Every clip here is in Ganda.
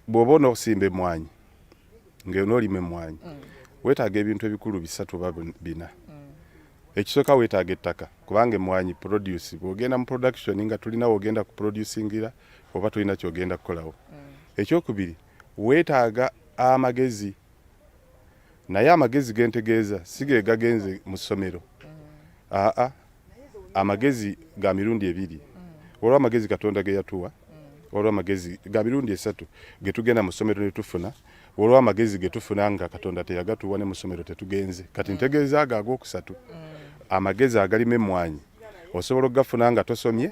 bw'oba osimba emmwanyi ng'onoolima emmwanyi weetaaga ebintu ebikulu 3 oba 4. Ekisooka weetaaga ettaka kubanga emmwanyi produce bw'ogenda mu production nga tulinawo ogenda ku producingira oba tulina kyogenda kukolawo. Ekyokubiri weetaaga amagezi, naye amagezi gentegeeza si ge gagenze mu ssomero. Amagezi ga mirundi 2. Olwo amagezi Katonda ge yatuwa, olwo amagezi ga mirundi 3 ge tugenda mu ssomero ne tufuna, olwo amagezi ge tufuna nga Katonda teyagatuwa ne mu ssomero tetugenze. Kati ntegeeza ag'okusatu. Amagezi agalimu emmwanyi osobola okugafuna nga tosomye,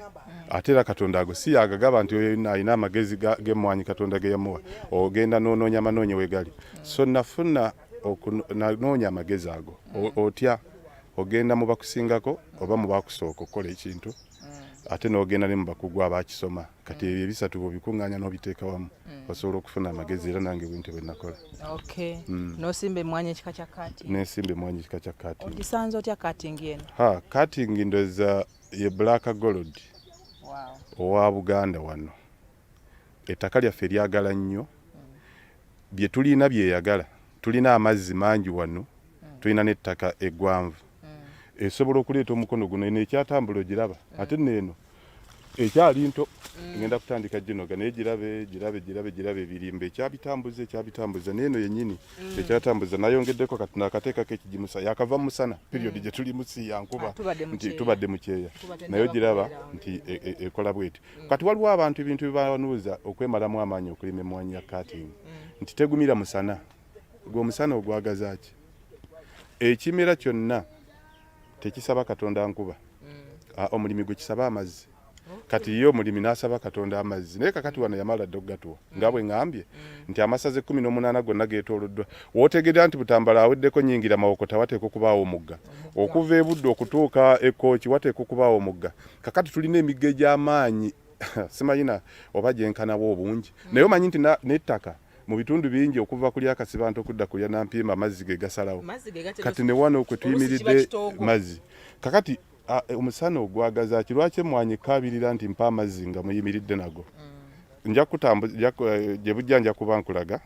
ate era Katonda ago si agagaba nti alina amagezi g'emmwanyi Katonda ge yamuwa. Ogenda n'onoonya manoonye wegali. So nafuna okunoonya amagezi ago. Otya ogenda mu bakusingako oba mu bakusooka okukola ekintu, ate n'ogenda ne mu bakugu abakisoma. Kati ebyo ebisatu bw'obikuŋŋaanya n'obiteeka wamu osobola okufuna amagezi era nange bw'ente bwe nakola. Okay. N'osimba emmwanyi ekika kya cutting. N'esimba emmwanyi ekika kya cutting. Ogisanze otya cutting eno? Cutting ndoza ye Black Gold. Owa Buganda wano. Ettaka lyaffe lyagala nnyo. Bye tulina byeyagala. Tulina amazzi mangi wano. Tulina n'ettaka eggwanvu. Esobola okuleeta omukono guno ekyatambula ogiraba. Ate neeno ekyali nto ngenda kutandika ginoga naye girabe ebirimba ekyabitambuza neeno yennyini ekyatambuza nayongeddeko kati nakateekako ekigimusa yakava musana period gye tuli musi yankuba nti tubadde mu kyeya naye ogiraba nti ekola bweti. Kati waliwo abantu ebintu bibanuuza okwemalamu amaanyi okulima emmwanyi ya cutting nti tegumira musana. Gwe omusana ogwagaza ki? Ekimera kyonna tekisaba Katonda nkuba. Omulimi gwe kisaba amazzi. Kati yo omulimi n'asaba Katonda amazzi. Naye kakati wano yamala dde okugatuwa. Nga bwe ngambye nti amasaze 18 gonna geetooloddwa. Wootegerera nti Butambala aweddeko nnyingira Mawokota wateeka okubaawo omugga. Okuva e Buddo okutuuka e Kooki wateeka okubaawo omugga. Kakati tulina emigga egy'amaanyi simayina oba gyenkanawo obungi. Naye omanyi nti n'ettaka mu bitundu bingi okuva kuli Akasibantu okudda kulya Nampima amazzi ge gasalawo. Kati ne wano kwe tuyimiridde mazzi. Kakati omusana ogwagaza kirwaki emmwanyi kaabirira nti mpa amazzi nga muyimiridde nago. Nja kutambuza gye bujja nja kuba nkulaga.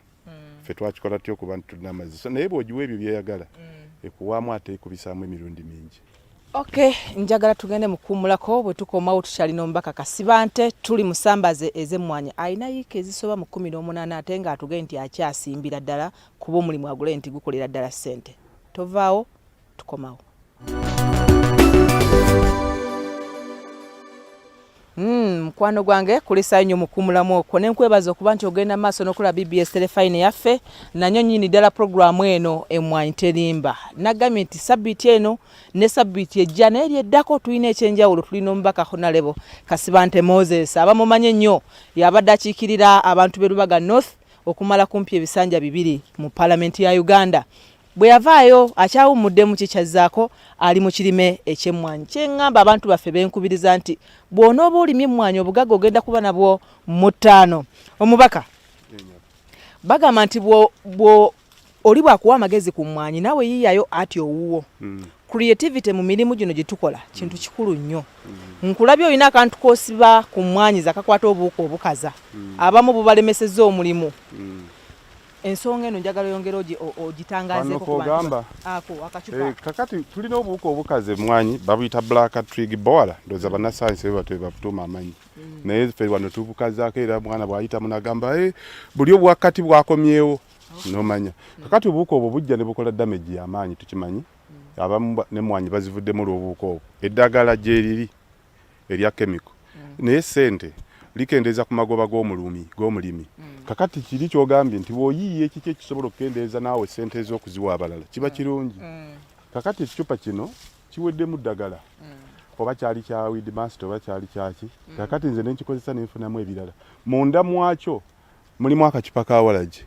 Ffe twakikola tutyo kuba tulina amazzi. So naye bw'ogiwa ebyo byeyagala ekuwaamu ate ekubisaamu emirundi mingi. Okay, njagala tugende mukuumulako bwe tukomawo tukyalina omubaka Kasibante tuli musambaze ez'emmwanyi alina yiika ezisoba mu 18 ate nga atugende nti akyasimbira ddala kuba omulimu agule nti gukolera ddala ssente. Tovaawo tukomawo. Mukwano gwange kulisa nnyo mukumulamu okwo nenkwebaza okuba nti ogenda maaso n'okola BBS telefine yaffe nanyo nnyini ddala programu eno emmwanyi terimba. Nagambye nti sabbiiti eno ne sabbiiti ejja naye eryeddako tulina ekyenjawulo. Tulina omubaka Honorable Kasibante Moses abamumanye nnyo yabadde akiikirira abantu b'e Lubaga North okumala kumpi ebisanja 2 mu Paalamenti ya Uganda. Bwe yavaayo akyawummudde mu kikyazzaako ali mu kirime eky'emmwanyi. Kyeŋŋamba abantu baffe benkubiriza nti bw'onooba olimye emmwanyi obugagga ogenda kuba nabwo mu 5. Omubaka bagamba nti oli bwakuwa amagezi ku mmwanyi nawe yiiyayo ati owuwo. Creativity mu mirimu gino gye tukola kintu kikulu nnyo. Nkulabye olina akantu koosiba ku mmwanyi zakakwata obuwuka obukaza abamu bubalemesezza omulimu. Ensonga eno njagala yongera ogitangazeeko ku bantu. Akacupa. Kakati tulina obuwuka obukaze emmwanyi babuyita black twig borer ndoza bannasayansi be batuuma amanyi. Naye ffe wano tubukazaako era mwana bw'ayita munagamba buli obwakati bwakomyewo n'omanya. Kakati obuwuka obwo bujja ne bukola damage y'amaanyi tukimanyi. Abamu n'emmwanyi bazivuddemu olw'obuwuka obwo. Eddagala gye liri erya chemical. Naye ssente likendeeza ku magoba g'omulimi. Kakati kiri kyogambye nti bw'oyiiya ekiki ekisobola okukendeeza naawe ssente ez'okuziwa abalala kiba kirungi. Kakati ekicupa kino kiweddemu ddagala oba kyali kya Weedmaster oba kyali kyaki. Kakati nze ne nkikozesa ne nfunamu ebirala. Munda mwakyo mulimu akacupa ka walagi.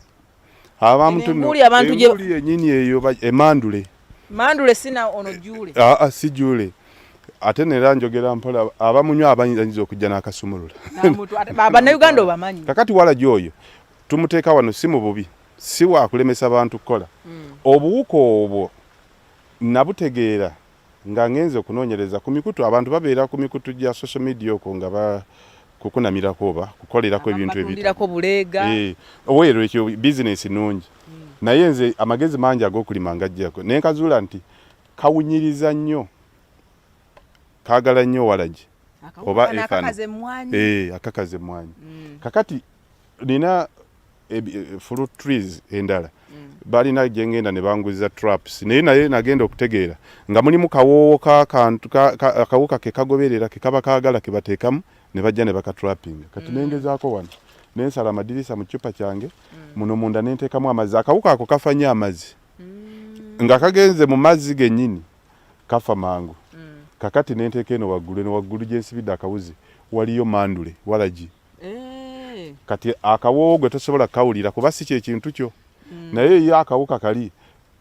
Embuli yennyini eyo emandule. Mandule sina ono jule. Si jule. Ate nera njogera mpola abamunywa abanyiza okujja n'akasumulula. Bannayuganda obamanyi. Kakati walagi oyo tumuteeka wano si mu bubi si wa kulemesa bantu kukola. Obuwuka obwo nabutegeera nga ngenze okunoonyereza ku mikutu abantu babeera ku mikutu gya social media okwo nga kukunamirako oba kukolerako ebintu ebintu buleega owero ekyo business nungi naye nze amagezi mangi ag'okulima ngajjako naye nkazuula nti kawunyiriza nnyo kaagala nnyo walagi oba akakaze emmwanyi kakati nina fruit trees endala balina gyengenda ne banguza traps naye nagenda okutegeera nga mulimu kawoowo akawuka ke kagoberera ke kaba kaagala ke bateekamu ne bajja ne bakatrappinga kati nengezaako wano nensala amadirisa mu kyupa kyange muno munda nenteekamu amazzi akawuka ako kafa nnyo amazzi nga kagenze mu mazzi gennyini kafa mangu kakati nenteeka eno waggulu gyensibidde akawuzi waliyo mandule walagi kati akawoowo gwe tosobola kawulira kuba si kyekintu kyo naye ye akawuka kali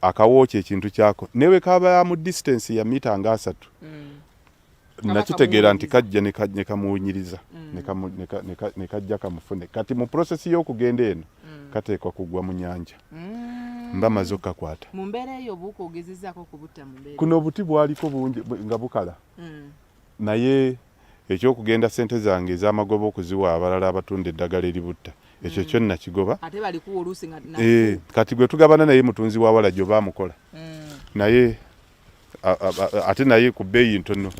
akawoowo kyekintu kyako newe kaba mu distance ya mita nga 3 nakitegeera nti kajja ne kamuwunyiriza ne kajja kamufune kati mu process y'okugenda eno kateekwa kugwa mu nyanja mba maze okakwata mu mbeera eyo obuuka ogezezzaako kubutta mu mbeera kuno obuti bwaliko bungi nga bukala naye ekyokugenda sente zange ez'amagoba okuziwa abalala abatunda eddagala eributta ekyo kyo nakigoba ate balikuwa oluusi nga kati gwe tugabana naye mutunzi wa wala gyo baamukola naye ate naye ku bbeeyi ntono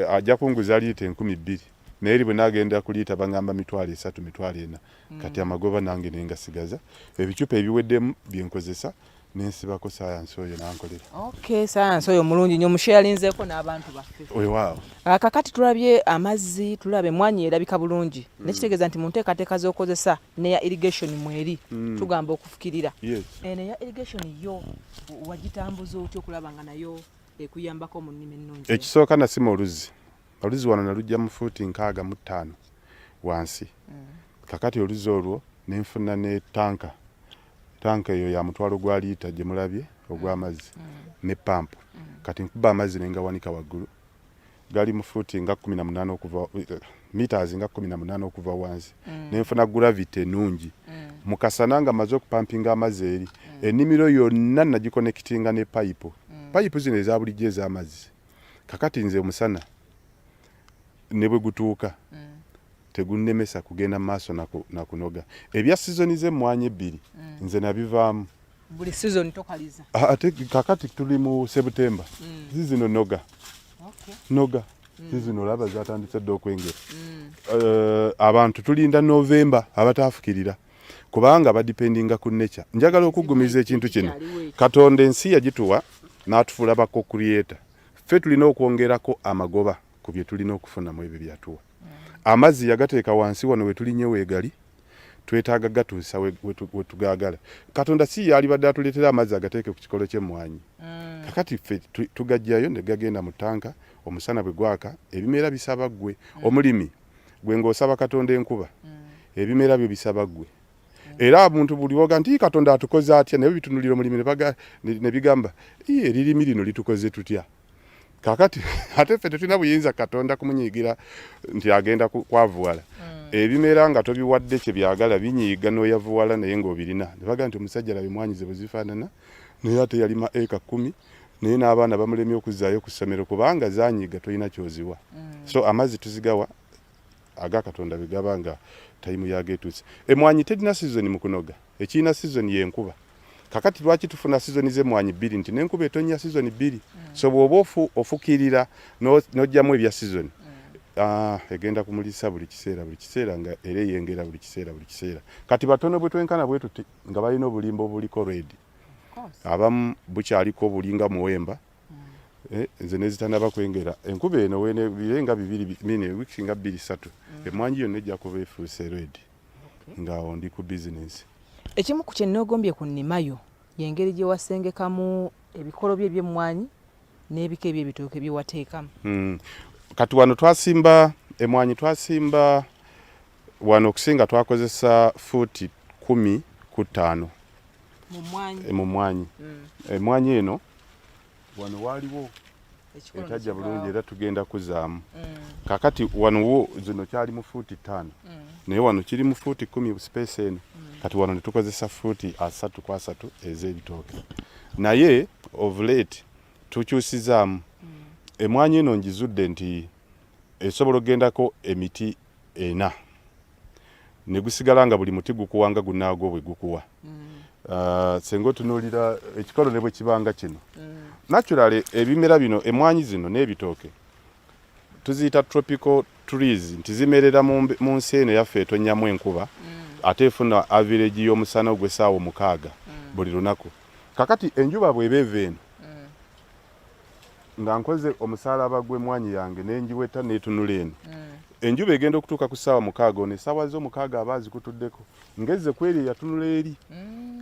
ajja kunguza liita 2,000 naye eri bwe nagenda ku liita baŋŋamba 3,000 4,000 kati amagoba nange nengasigaza ebicupa ebiweddemu byenkozesa nensibako sayansi oyo nankolera sayansi oyo mulungi nnyo musharinzeeko n'abantu baffe wewaawo kakati tulabye amazzi tulaba emmwanyi erabika bulungi nekitegeeza nti mu nteekateeka z'okozesa neya irrigation mweri tugamba okufukirira neya irrigation yo wagitambuza otya okulaba nga nayo ekuyambako mu nnimi ennungi ekisooka nasima oluzi wano nalujja mu fuuti 65 wansi kakati oluzi olwo nenfuna ne tanka eyo ya mutwalo gwa liita gye mulabye ogw'amazzi ne pampu kati nkuba amazzi nengawanika waggulu gali mu fuuti nga 18 okuva meters nga 18 okuva wansi nenfuna gravity ennungi mukasana nga maze okupampinga amazzi eri ennimiro yonna nagikonekitinga ne payipu zino eza bulijjo ez'amazzi kakati nze omusana ne bwe gutuuka tegunnemesa kugenda maaso nakunoga ebya sizoni z'emmwanyi 2 nze nabivaamu buli season tokaliza ate kakati tuli mu September zino noga zino laba zatandise dde okwengera abantu tulinda November abatafukirira kubanga badipendinga ku nature njagala okugumiza ekintu kino Katonda ensi yagituwa n'atufuula ba co-creator ffe tulina okwongerako amagoba ku bye tulina okufuna mu ebyo byatuwa amazzi yagateeka wansi wano we tulinye weegali twetaaga gatuusa we tugagala Katonda si yali badde atuleetera amazzi agateeke ku kikolo ky'emmwanyi kakati ffe tugajjayo ne gagenda mu tanka omusana bwe gwaka ebimera bisaba ggwe omulimi gwe ng'osaba Katonda enkuba ebimera byo bisaba ggwe era omuntu buli woga nti Katonda atukoze atya naye bitunulira omulimi ne bigamba eririmi lino litukoze tutya kakati ate ffe tetulina buyinza Katonda kumunyiigira nti agenda kwavuwala ebimera nga tobiwadde kye byagala binyiiga n'oyavuwala naye ng'obirina ne baga nti omusajja labe emmwanyi ze bwe zifaanana naye ate yalima eka 10 naye n'abaana bamulemye okuzzaayo ku ssomero kubanga zanyiiga tolina kyoziwa so amazzi tuzigawa aga Katonda bwe gaba nga tayimu yageetuuse emmwanyi terina sizoni mu kunoga ekiina sizoni y'enkuba kakati lwaki tufuna sizoni z'emmwanyi 2 nti n'enkuba etonnya sizoni 2 so bw'oba ofukirira n'ojjamu ebya sizoni egenda kumulisa buli kiseera nga era eyengera buli kiseera kati batono bwe twenkana bwe tuti nga balina obulimba obuliko red abamu bukyaliko obulinga muwemba nze nezitanaba kwengera enkuba eno birenga 2 wiiki nga 2-3 emmwanyi yonna ejja kuba efuuse red nga ndi ku bizinesi ekimu ku kyenneegombye ku nnimayo y'engeri gye wasengekamu ebikolo bye by'emmwanyi n'ebika eby'ebitooke bye wateekamu kati wano twasimba emmwanyi wano okusinga twakozesa fuuti 15 mu mmwanyi emmwanyi eno wano waaliwo etajja bulungi era tugenda kuzaamu kakati wano zino kyali mu fuuti 5 naye wano kiri mu fuuti 10 space eno kati wano netukozesa fuuti 3x3 ez'ebitooke naye of late tukyusizaamu emmwanyi eno njizudde nti esobola ogendako emiti 4 ne gusigala nga buli muti gukuwanga gunaago bwe gukuwa senga otunuulira ekikolo ne bwe kibanga kino naturally ebimera bino emwanyi zino n'ebitooke tuziyita tropical trees nti zimerera mu nsi eno yaffe etonyamu enkuba ate efuna average y'omusana ogw'essaawa 6 buli lunaku kakati enjuba bw'ebeeva eno nga nkoze omusaalaba gw'emwanyi yange n'enjiweta n'etunula eno enjuba egenda okutuuka ku ssaawa 6 ono essaawa zo6 aba azikutuddeko ngezze ku eri yatunula eri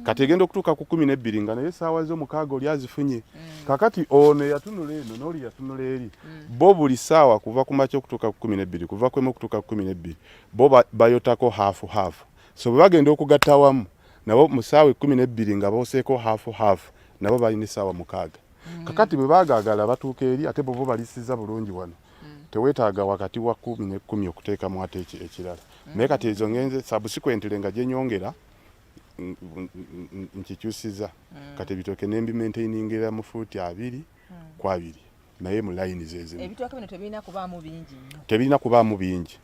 kati egenda okutuuka ku 12 nga naye essaawa zo6 oli azifunye kakati ono yatunula eno n'oli yatunula eri bo buli ssaawa kuva ku makya okutuuka ku 12 kuva kwemu okutuuka ku 12 bo bayotako hafu so bwe bagenda okugatta wamu nabo mu ssaawa 12 nga booseeko hafu nabo balina essaawa 6 kakati bwe baagaagala batuuka eri ate bo balisiza bulungi wano teweetaaga wakati wa 10 ne 10 okuteekamu ate ekirala naye kati ezo ngenze subsequently nga gyenyongera nkikyusiza kati ebitooke nembimaintainingira mu fuuti 2 ku 2 naye mu layini zezimu ebitooke bino tebirina kubaamu bingi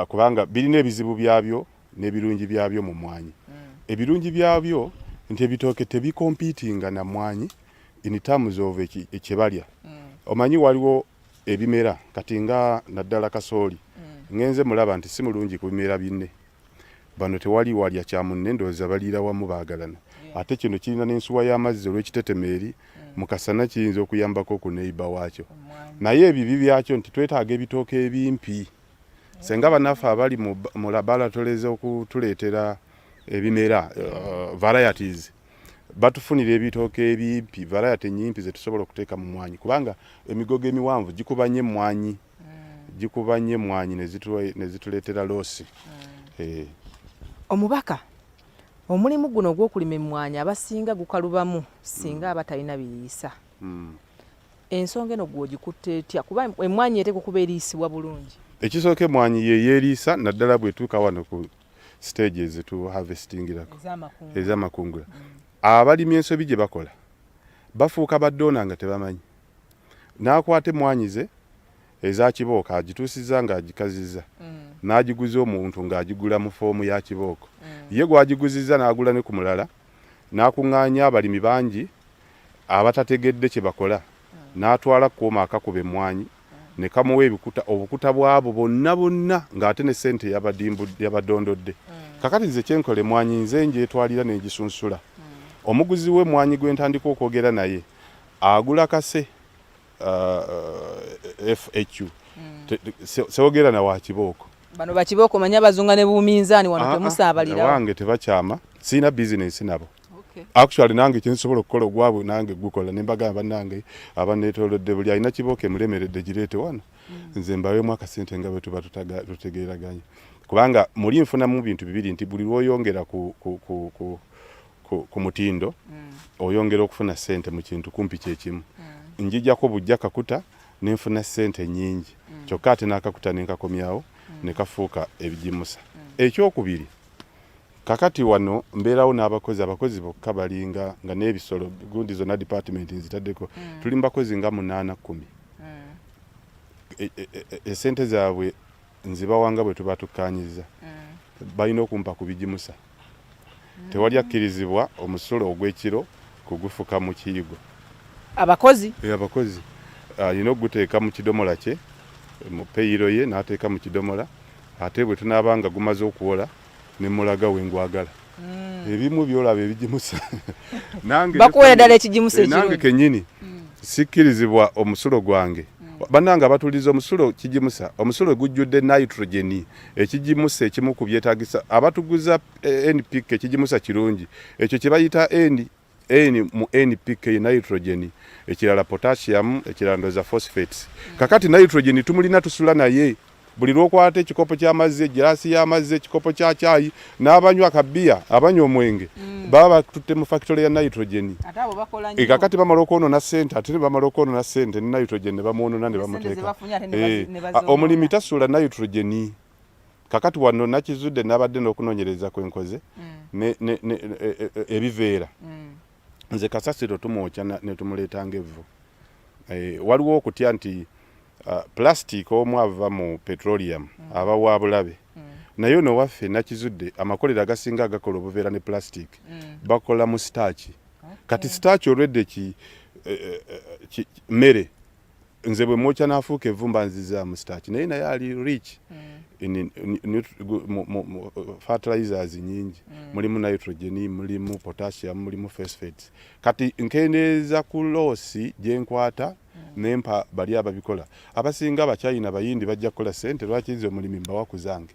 kubanga birina ebizibu byabyo n'ebirungi byabyo mu mwanyi ebirungi byabyo nti ebitooke tebikompiitinga na mwanyi in terms of ekyebalya omanyi waliwo ebimera kati nga naddala kasooli ngenze mulaba nti si mulungi ku bimera binne bano tewali walya kya munne ndowooza baliira wamu baagalana ate kino kirina n'ensuwa y'amazzi olw'ekitetemeeri mu kasana kiyinza okuyambako ku neiba waakyo naye ebibi byakyo nti twetaaga ebitooke ebimpi senga bannaffe abali mu laboratories okutuleetera ebimera varieties batufunira ebitooke ebimpi variety nyimpi ze tusobola okuteeka mu mwanyi kubanga emigogo emiwanvu gikubanye mwanyi ne zituleetera loosi omubaka omulimu guno ogw'okulima emmwanyi abasinga gukalubamu singa abatalina biriisa ensonga eno gw'ogikutte etya kuba emmwanyi eteeka okuba eriisibwa bulungi ekisooka emmwanyi yeeriisa naddala bwetuuka wano ku stage ezetu harvestingirako ez'amakungula abalimi ensobi gye bakola bafuuka baddoona nga tebamanyi n'akwata emmwanyi ze eza kibooko agituusiza ng'agikazizza n'agiguza omuntu ng'agigula mu foomu ya kibooko ye gw'agiguzizza n'agula ne ku mulala n'akuŋŋaanya abalimi bangi abatategedde kye bakola n'atwala kuuma akakuba emmwanyi ne kamuwa obukuta bwabo bonna ng'ate ne ssente yabadondodde kakati nze kyenkola emmwanyi nze ngyetwalira n'egisunsula omuguzi w'emmwanyi gwe ntandika okwogera naye agula kase FHU sewogera na wa kibooko bano bakibooko manya bazunga ne buminzaani wano temusaabalira wange tebakyama sina business nabo actually nange kyensobola okukola ogwabwe nange gukola nembagamba nange abaneetolodde buli alina kibooko emulemeredde gireete wano nze mbaweemu akasente nga bwe tuba tutegeeraganye kubanga muli nfunamu bintu bibiri nti buli lwoyongera ku mutindo oyongera okufuna ssente mu kintu kumpi kyekimu njijjako bujja kakuta nenfuna ssente nyingi kyokka ate n'akakuta nenkakomyawo ne kafuuka ebigimusa ekyokubiri kakati wano mbeerawo n'abakozi bokka balinga nga n'ebisolo gundi zonna department nzitaddeko tuli mu bakozi nga 8-10 essente zaabwe nzibawanga bwe tuba tukkaanyiza balina okumpa ku bigimusa tewali akkirizibwa omusulo ogw'ekiro kugufuka mu kiyigo abakozi alina okuguteeka mu kidomola kye mu peyiro ye n'ateeka mu kidomola ate bwe tunaabanga gumaze okuwola ne mulaga we ngwagala ebimu byolaba ebigimusa bakuwera ddala ekigimusa nange kennyini sikkirizibwa omusulo gwange bannange abatuliza omusulo kigimusa omusulo gujjudde nitrogen ekigimusa ekimu ku byetaagisa abatuguza NPK ekigimusa kirungi ekyo kye bayita mu NPK nitrogen ekirala potassium ekirala ndoza phosphates kakati nitrogen tumulina tusula naye buli lwokwata ekikopo ky'amazzi egiraasi y'amazzi ekikopo kya caayi n'abanywa akabiya abanywa omwenge baba batutte mu factory ya nitrogen kakati bamala okwonoona ssente ate ne bamala okwonoona ssente ne nitrogen ne bamwonona ne bamuteeka omulimi tasula nitrogen kakati wano nakizudde n'abadde n'okunoonyereza kwenkoze ebiveera nze kasasiro tumwokya ne tumuleetanga evvu waliwo okutya nti plastic omu ava mu petroleum aba wa bulabe naye no waffe nakizudde amakolero agasinga agakola obuveera ne plastic bakola mu starch kati starch already mmere nze bwe mwokya n'afuuka evvumba nziza mu starch naye ali rich in fertilizers nyingi mulimu nitrogen mulimu potassium mulimu phosphates kati nkendeeza ku loosi gyenkwata nempa bali ababikola abasinga abachina bayindi bajja kukola sente lwaki nze omulimi mbawa kuzange